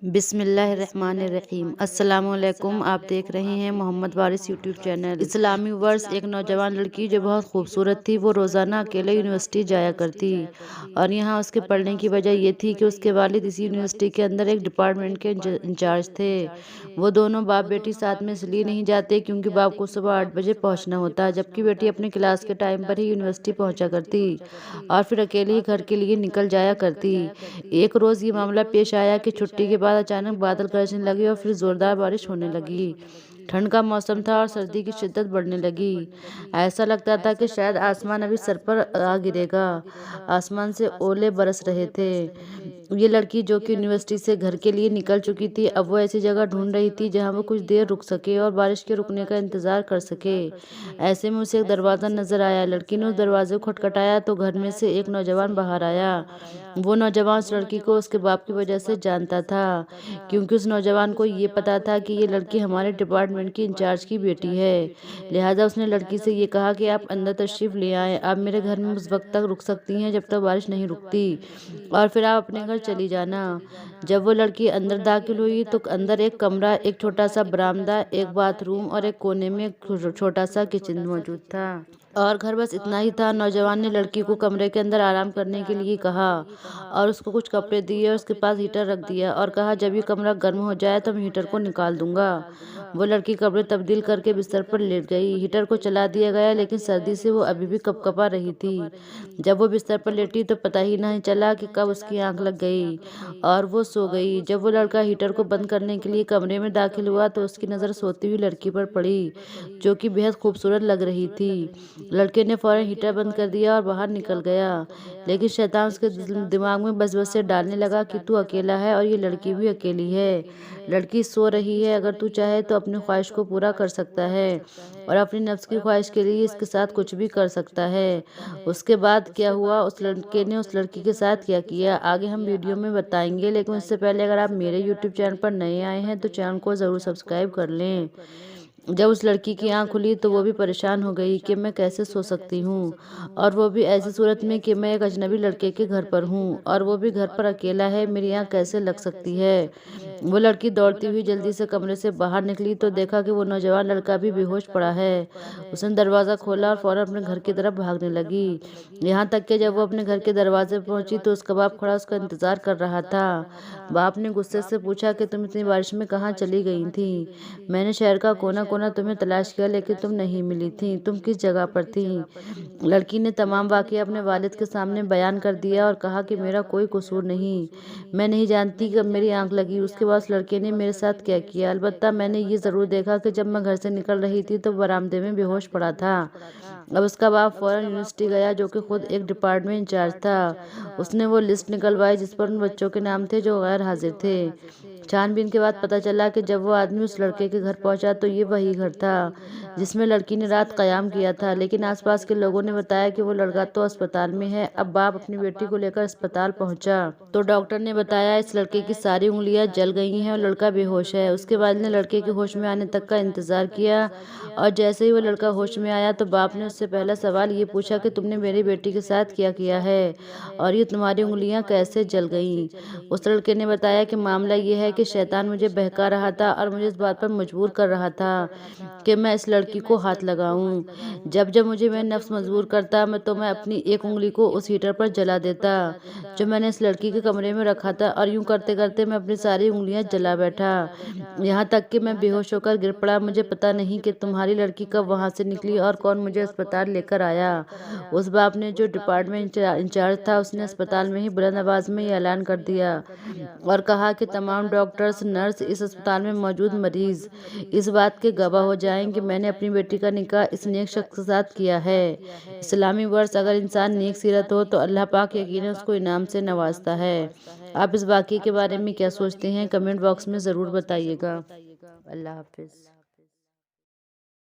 बिस्मिल्लाहिर्रहमानिर्रहीम। अस्सलामुअलैकुम। आप देख रहे हैं मोहम्मद वारिस यूट्यूब चैनल। इस्लामी वर्ष एक नौजवान लड़की जो बहुत खूबसूरत थी, वो रोज़ाना अकेले यूनिवर्सिटी जाया करती और यहाँ उसके पढ़ने की वजह ये थी कि उसके वालिद इसी यूनिवर्सिटी के अंदर एक डिपार्टमेंट के इंचार्ज थे। वो दोनों बाप बेटी साथ में इसलिए नहीं जाते क्योंकि बाप को सुबह 8 बजे पहुँचना होता, जबकि बेटी अपने क्लास के टाइम पर ही यूनिवर्सिटी पहुँचा करती और फिर अकेले ही घर के लिए निकल जाया करती। एक रोज़ ये मामला पेश आया कि छुट्टी के बाद अचानक बादल गरजने लगे और फिर जोरदार बारिश होने लगी। ठंड का मौसम था और सर्दी की शिद्दत बढ़ने लगी। ऐसा लगता था कि शायद आसमान अभी सर पर आ गिरेगा। आसमान से ओले बरस रहे थे। ये लड़की जो कि यूनिवर्सिटी से घर के लिए निकल चुकी थी, अब वो ऐसी जगह ढूंढ रही थी जहां वो कुछ देर रुक सके और बारिश के रुकने का इंतजार कर सके। ऐसे में उसे एक दरवाज़ा नजर आया। लड़की ने उस दरवाजे को खटखटाया तो घर में से एक नौजवान बाहर आया। वो नौजवान उस लड़की को उसके बाप की वजह से जानता था, क्योंकि उस नौजवान को ये पता था कि ये लड़की हमारे डिपार्टमेंट की इंचार्ज की बेटी है। लिहाजा उसने लड़की से ये कहा कि आप अंदर तशरीफ़ ले आएं, आप मेरे घर में उस वक्त तक रुक सकती हैं जब तक बारिश नहीं रुकती और फिर आप अपने घर चली जाना। जब वो लड़की अंदर दाखिल हुई तो अंदर एक कमरा, एक छोटा सा बरामदा, एक बाथरूम और एक कोने में एक छोटा सा किचन मौजूद था और घर बस इतना ही था। नौजवान ने लड़की को कमरे के अंदर आराम करने के लिए कहा और उसको कुछ कपड़े दिए और उसके पास हीटर रख दिया और कहा जब ये कमरा गर्म हो जाए तो मैं हीटर को निकाल दूंगा। वो लड़की कपड़े तब्दील करके बिस्तर पर लेट गई। हीटर को चला दिया गया लेकिन सर्दी से वो अभी भी कपकपा रही थी। जब वो बिस्तर पर लेटी तो पता ही नहीं चला कि कब उसकी आंख लग गई और वो सो गई। जब वो लड़का हीटर को बंद करने के लिए कमरे में दाखिल हुआ तो उसकी नज़र सोती हुई लड़की पर पड़ी, जो कि बेहद खूबसूरत लग रही थी। लड़के ने फौरन हीटर बंद कर दिया और बाहर निकल गया, लेकिन शैतान उसके दिमाग में बसवसे डालने लगा कि तू अकेला है और ये लड़की भी अकेली है। लड़की सो रही है, अगर तू चाहे तो अपनी ख्वाहिश को पूरा कर सकता है और अपनी नफ्स की ख्वाहिश के लिए इसके साथ कुछ भी कर सकता है। उसके बाद क्या हुआ, उस लड़के ने उस लड़की के साथ क्या किया, आगे हम वीडियो में बताएंगे। लेकिन इससे पहले अगर आप मेरे यूट्यूब चैनल पर नए आए हैं तो चैनल को ज़रूर सब्सक्राइब कर लें। जब उस लड़की की आंख खुली तो वो भी परेशान हो गई कि मैं कैसे सो सकती हूँ, और वो भी ऐसी सूरत में कि मैं एक अजनबी लड़के के घर पर हूँ और वो भी घर पर अकेला है, मेरी आंख कैसे लग सकती है। वो लड़की दौड़ती हुई जल्दी से कमरे से बाहर निकली तो देखा कि वो नौजवान लड़का भी बेहोश पड़ा है। उसने दरवाज़ा खोला और फौरन अपने घर की तरफ भागने लगी। यहाँ तक कि जब वो अपने घर के दरवाजे पर पहुंची तो उसका बाप खड़ा उसका इंतजार कर रहा था। बाप ने गुस्से से पूछा कि तुम इतनी बारिश में कहाँ चली गई थी? मैंने शहर का कोना कोना तुम्हें तलाश किया लेकिन तुम नहीं मिली थी, तुम किस जगह पर थी? लड़की ने तमाम वाक़या अपने वालिद के सामने बयान कर दिया और कहा कि मेरा कोई कसूर नहीं, मैं नहीं जानती कब मेरी आंख लगी। उसके बाद उस लड़के ने मेरे साथ क्या किया, अलबत्ता मैंने ये ज़रूर देखा कि जब मैं घर से निकल रही थी तो बरामदे में बेहोश पड़ा था। अब उसका बाप फौरन यूनिवर्सिटी गया, जो कि खुद एक डिपार्टमेंट इंचार्ज था। उसने वो लिस्ट निकलवाई जिस पर उन बच्चों के नाम थे जो गैर हाजिर थे। छानबीन के बाद पता चला कि जब वो आदमी उस लड़के के घर पहुंचा तो ये वही घर था जिसमें लड़की ने रात क़याम किया था, लेकिन आसपास के लोगों ने बताया कि वो लड़का तो अस्पताल में है। अब बाप अपनी बेटी को लेकर अस्पताल पहुंचा तो डॉक्टर ने बताया इस लड़के की सारी उंगलियां जल गई हैं और लड़का बेहोश है। उसके बाद ने लड़के के होश में आने तक का इंतजार किया और जैसे ही वो लड़का होश में आया तो बाप ने उससे पहला सवाल ये पूछा कि तुमने मेरी बेटी के साथ क्या किया है और ये तुम्हारी उंगलियां कैसे जल गईं। उस लड़के ने बताया कि मामला ये है कि शैतान मुझे बहका रहा था और मुझे इस बात पर मजबूर कर रहा था कि मैं इस लड़की को हाथ लगाऊं। जब जब मुझे मेरा नफ्स मजबूर करता मैं अपनी एक उंगली को उस हीटर पर जला देता जो मैंने इस लड़की के कमरे में रखा था और यूं करते करते मैं अपनी सारी उंगलियां जला बैठा, यहाँ तक कि मैं बेहोश होकर गिर पड़ा। मुझे पता नहीं कि तुम्हारी लड़की कब वहाँ से निकली और कौन मुझे अस्पताल लेकर आया। उस बाप ने जो डिपार्टमेंट इंचार्ज था उसने अस्पताल में ही बुलंद आवाज़ में ये ऐलान कर दिया और कहा कि तमाम डॉक्टर्स, नर्स, इस अस्पताल में मौजूद मरीज इस बात के गवाह हो जाएं कि मैंने अपनी बेटी का निकाह इस नेक शख्स के साथ किया है। इस्लामी वर्ष अगर इंसान नेक सीरत हो तो अल्लाह पाक यकीनन उसको इनाम से नवाजता है। आप इस वाक़ये के बारे में क्या सोचते हैं, कमेंट बॉक्स में ज़रूर बताइएगा। अल्लाह हाफिज़।